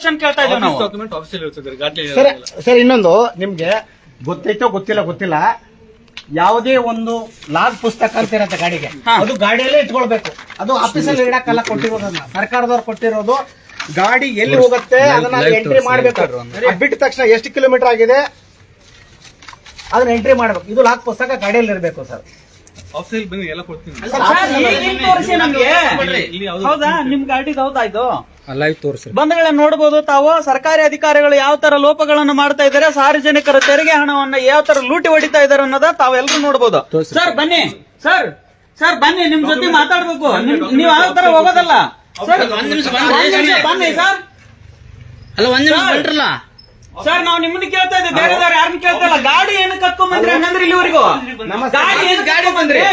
Question ಕೇಳ್ತಾ ಇದ್ದೀವಿ ನಾವು. ಡಾಕ್ಯುಮೆಂಟ್ ಆಫೀಸಲ್ಲಿ ಇರ್ತದೆ ಗಾಡಿ. ಸರ್ ಇನ್ನೊಂದು ನಿಮ್ಗೆ ಗೊತ್ತೈತೋ ಗೊತ್ತಿಲ್ಲ ಯಾವುದೇ ಒಂದು ಲಾಗ್ ಪುಸ್ತಕ ಅಂತಿರತ್ತೆ ಗಾಡಿಗೆ, ಅದು ಗಾಡಿಯಲ್ಲೇ ಇಟ್ಕೊಳ್ಬೇಕು. ಅದು ಆಫೀಸಲ್ಲಿ ಇಡಕ್ಕಲ್ಲ ಕೊಟ್ಟಿರೋದನ್ನ, ಸರ್ಕಾರದವ್ರು ಕೊಟ್ಟಿರೋದು. ಗಾಡಿ ಎಲ್ಲಿ ಹೋಗುತ್ತೆ ಅದನ್ನ ಎಂಟ್ರಿ ಮಾಡ್ಬೇಕು. ಬಿಟ್ಟ ತಕ್ಷಣ ಎಷ್ಟು ಕಿಲೋಮೀಟರ್ ಆಗಿದೆ ಅದನ್ನ ಎಂಟ್ರಿ ಮಾಡ್ಬೇಕು. ಇದು ಲಾಗ್ ಪುಸ್ತಕ ಗಾಡಿಯಲ್ಲಿ ಇರಬೇಕು ಸರ್. ಆಫೀಸಲ್ಲಿ ಬಂದು ಎಲ್ಲ ಕೊಡ್ತೀನಿ. ತೋರಿಸಿ ನಮ್ಗೆ. ಹೌದಾ ನಿಮ್ ಗಾಡಿ ಹೌದಾ ಇದು ಲೈವ್ ತೋರಿಸಿ. ಬಂಧುಗಳೇ ನೋಡಬಹುದು ತಾವು, ಸರ್ಕಾರಿ ಅಧಿಕಾರಿಗಳು ಯಾವ ತರ ಲೋಪಗಳನ್ನು ಮಾಡ್ತಾ ಇದ್ದಾರೆ, ಸಾರ್ವಜನಿಕರ ತೆರಿಗೆ ಹಣವನ್ನ ಯಾವ ತರ ಲೂಟಿ ಹೊಡಿತಾ ಇದ್ದಾರೆ ಅನ್ನೋದ ತಾವೆಲ್ಲರೂ ನೋಡಬಹುದು. ಸರ್ ಬನ್ನಿ, ಸರ್ ಬನ್ನಿ, ನಿಮ್ ಜೊತೆ ಮಾತಾಡ್ಬೇಕು. ನೀವ್ ಯಾವ ತರ ಹೋಗೋದಲ್ಲ ಸರ್. ಬನ್ನಿ ಸರ್. ಅಲ್ಲ ಒಂದ್ ನಿಮಿಷ ಬಂದ್ರಲ್ಲ ಸರ್, ನಾವು ನಿಮ್ಮನ್ನ ಕೇಳ್ತಾ ಇದ್ದೀವಿ, ಬೇರೆ ಯಾರನ್ನ ಕೇಳ್ತಾ ಇಲ್ಲ. ಗಾಡಿ ಏನಕ್ಕೆ ಕತ್ಕೊಂಡ್ ಬಂದ್ರಿ ಹಂಗಂದ್ರೆ ಇಲ್ಲಿವರೆಗೂ ಗಾಡಿ ಬಂದ್ರಿ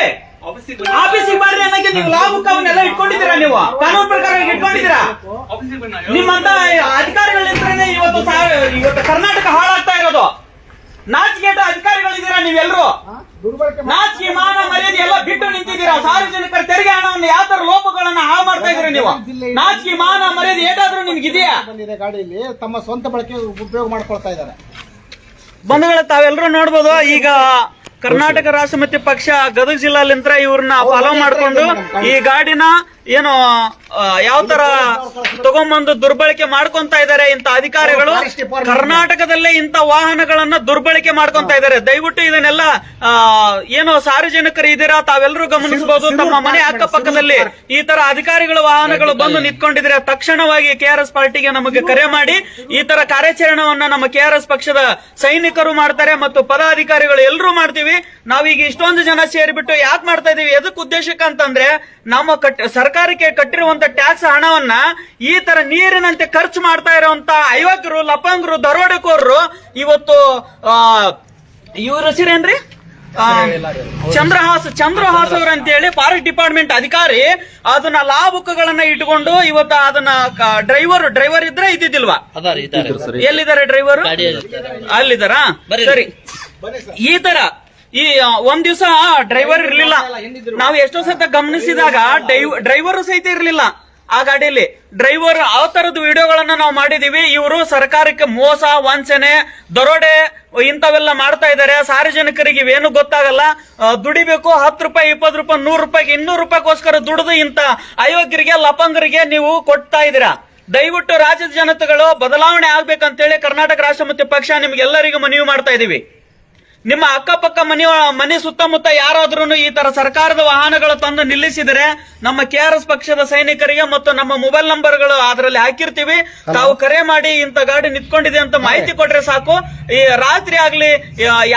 ಆಫೀಸಿಗೆ ಬರ್ರಿ ಅನ್ನಕ್ಕೆ ನೀವು ಲಾ ಬುಕ್ ಅವನ್ನೆಲ್ಲ ಇಟ್ಕೊಂಡಿದ್ದೀರಾ? ನೀವು ಕಾನೂನು ಪ್ರಕಾರ ಇಟ್ಕೊಂಡಿದ್ದೀರಾ? ನಿಮ್ಮಂತ ಅಧಿಕಾರಿಗಳಿಂದ್ರೇನೆ ಇವತ್ತು ಕರ್ನಾಟಕ ಹಾಳಾಗ್ತಾ ಇರೋದು. ನಾಚಿಕೆಟ ಅಧಿಕಾರಿಗಳಿದ್ದೀರಾ ನೀವೆಲ್ಲರೂ. ನಾಚಿಕೆ ಮಾನ ಮರ್ಯಾದೆ ಎಲ್ಲ ಬಿಟ್ಟು ನಿಂತಿದ್ದೀರಾ. ಸಾರ್ವಜನಿಕರ ತೆರಿಗೆ ಹಣವನ್ನು ಯಾವ ತರ ಲೋಪಗಳನ್ನ ಹಾಳು ಮಾಡ್ತಾ ಇದ್ದೀರಾ ನೀವು? ನಾಚಿಕೆ ಮಾನ ಮರ್ಯಾದೆ ಏನಾದ್ರೂ ನಿಮ್ಗಿದೆಯಾ? ಗಾಡಿಯಲ್ಲಿ ತಮ್ಮ ಸ್ವಂತ ಬಳಕೆ ಉಪಯೋಗ ಮಾಡ್ಕೊಳ್ತಾ ಇದ್ದಾರೆ. ಬಂಧುಗಳ ತಾವೆಲ್ಲರೂ ನೋಡ್ಬೋದು. ಈಗ ಕರ್ನಾಟಕ ರಾಷ್ಟ್ರ ಸಮಿತಿ ಪಕ್ಷ ಗದಗ ಜಿಲ್ಲಾಲಿಂತ್ರ ಇವ್ರನ್ನ ಫಾಲೋ ಮಾಡ್ಕೊಂಡು ಈ ಗಾಡಿನ ಏನು ಯಾವ ತರ ತಗೊಂಬಂದು ದುರ್ಬಳಕೆ ಮಾಡ್ಕೊಂತ ಇದ್ದಾರೆ ಇಂತ ಅಧಿಕಾರಿಗಳು. ಕರ್ನಾಟಕದಲ್ಲೇ ಇಂತ ವಾಹನಗಳನ್ನ ದುರ್ಬಳಕೆ ಮಾಡ್ಕೊಂತ ಇದ್ದಾರೆ. ದಯವಿಟ್ಟು ಇದನ್ನೆಲ್ಲ ಏನು ಸಾರ್ವಜನಿಕರು ಇದ್ದೀರಾ ತಾವೆಲ್ಲರೂ ಗಮನಿಸಬಹುದು. ತಮ್ಮ ಮನೆ ಅಕ್ಕಪಕ್ಕದಲ್ಲಿ ಈ ತರ ಅಧಿಕಾರಿಗಳ ವಾಹನಗಳು ಬಂದು ನಿಂತ್ಕೊಂಡಿದ್ರೆ ತಕ್ಷಣವಾಗಿ KRS ಪಾರ್ಟಿಗೆ ನಮಗೆ ಕರೆ ಮಾಡಿ ಈ ತರ ಕಾರ್ಯಾಚರಣೆಯನ್ನ ನಮ್ಮ KRS ಪಕ್ಷದ ಸೈನಿಕರು ಮಾಡ್ತಾರೆ ಮತ್ತು ಪದಾಧಿಕಾರಿಗಳು ಎಲ್ಲರೂ ಮಾಡ್ತೀವಿ. ನಾವೀಗ ಇಷ್ಟೊಂದು ಜನ ಸೇರಿಬಿಟ್ಟು ಯಾಕೆ ಮಾಡ್ತಾ ಇದೀವಿ, ಎದಕ್ ಉದ್ದೇಶಕ್ಕೆ ಅಂತಂದ್ರೆ ನಮ್ಮ ಸರ್ಕಾರಕ್ಕೆ ಕಟ್ಟಿರುವಂತ ಟ್ಯಾಕ್ಸ್ ಹಣವನ್ನ ಈ ತರ ನೀರಿನಂತೆ ಖರ್ಚು ಮಾಡ್ತಾ ಇರುವಂತ ಅಯೋಗ್ಯರು, ಲಪಂಗರು, ದರೋಡೆಕೋರರು ಇವತ್ತು ಇವ್ರ ಹೆಸರೇನ್ರಿ ಚಂದ್ರಹಾಸ್ ಅವರು ಅಂತ ಹೇಳಿ ಫಾರೆಸ್ಟ್ ಡಿಪಾರ್ಟ್ಮೆಂಟ್ ಅಧಿಕಾರಿ ಅದನ್ನ ಲಾ ಬುಕ್ಗಳನ್ನ ಇಟ್ಕೊಂಡು ಇವತ್ತು ಅದನ್ನ ಡ್ರೈವರ್ ಇದ್ರೆ ಇದ್ದಿದ್ದಿಲ್ವಾ? ಎಲ್ಲಿದ್ದಾರೆ ಡ್ರೈವರ್? ಅಲ್ಲಿದ್ದಾರಾ? ಸರಿ, ಈ ತರ ಈ ಒಂದ್ ದಿವಸ ಡ್ರೈವರ್ ಇರ್ಲಿಲ್ಲ. ನಾವು ಎಷ್ಟೋ ಸತ ಗಮನಿಸಿದಾಗ ಡ್ರೈವರ್ ಸಹಿತ ಇರ್ಲಿಲ್ಲ ಆ ಗಾಡಿಯಲ್ಲಿ. ಡ್ರೈವರ್ ಆ ತರದ ವಿಡಿಯೋಗಳನ್ನ ನಾವು ಮಾಡಿದೀವಿ. ಇವರು ಸರ್ಕಾರಕ್ಕೆ ಮೋಸ, ವಂಚನೆ, ದರೋಡೆ ಇಂಥವೆಲ್ಲ ಮಾಡ್ತಾ ಇದ್ದಾರೆ. ಸಾರ್ವಜನಿಕರಿಗೆ ಇವೇನು ಗೊತ್ತಾಗಲ್ಲ. ದುಡಿಬೇಕು 10 ರೂಪಾಯಿ, 20 ರೂಪಾಯಿ, 100 ರೂಪಾಯಿಗೆ 200 ರೂಪಾಯಿಗೋಸ್ಕರ ದುಡಿದು ಇಂತ ಅಯೋಗ್ಯರಿಗೆ, ಲಪಂಗರಿಗೆ ನೀವು ಕೊಡ್ತಾ ಇದ್ದೀರಾ. ದಯವಿಟ್ಟು ರಾಜ್ಯದ ಜನತೆಗಳು ಬದಲಾವಣೆ ಆಗ್ಬೇಕಂತೇಳಿ ಕರ್ನಾಟಕ ರಾಷ್ಟ್ರ ಸಮಿತಿ ಪಕ್ಷ ನಿಮ್ಗೆಲ್ಲರಿಗೂ ಮನವಿ ಮಾಡ್ತಾ ಇದೀವಿ. ನಿಮ್ಮ ಅಕ್ಕಪಕ್ಕ ಮನೆ ಸುತ್ತಮುತ್ತ ಯಾರಾದ್ರೂ ಈ ತರ ಸರ್ಕಾರದ ವಾಹನಗಳು ತಂದು ನಿಲ್ಲಿಸಿದರೆ ನಮ್ಮ KRS ಪಕ್ಷದ ಸೈನಿಕರಿಗೆ ಮತ್ತು ನಮ್ಮ ಮೊಬೈಲ್ ನಂಬರ್ಗಳು ಅದರಲ್ಲಿ ಹಾಕಿರ್ತೀವಿ. ತಾವು ಕರೆ ಮಾಡಿ ಇಂತ ಗಾಡಿ ನಿಂತ್ಕೊಂಡಿದೆ ಅಂತ ಮಾಹಿತಿ ಕೊಟ್ರೆ ಸಾಕು. ಈ ರಾತ್ರಿ ಆಗ್ಲಿ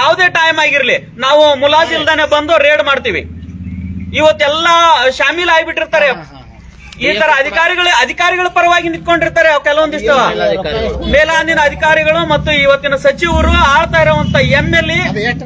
ಯಾವುದೇ ಟೈಮ್ ಆಗಿರ್ಲಿ ನಾವು ಮುಲಾಜಿಲ್ದಾನೆ ಬಂದು ರೇಡ್ ಮಾಡ್ತೀವಿ. ಇವತ್ತೆಲ್ಲ ಶಾಮೀಲ್ ಆಗಿಬಿಟ್ಟಿರ್ತಾರೆ. ಈ ತರ ಅಧಿಕಾರಿಗಳ ಪರವಾಗಿ ನಿಂತ್ಕೊಂಡಿರ್ತಾರೆ ಕೆಲವೊಂದಿಷ್ಟು ಮೇಲಾನಿನ ಅಧಿಕಾರಿಗಳು ಮತ್ತು ಇವತ್ತಿನ ಸಚಿವರು ಆಳ್ತಾ ಇರುವಂತ MLA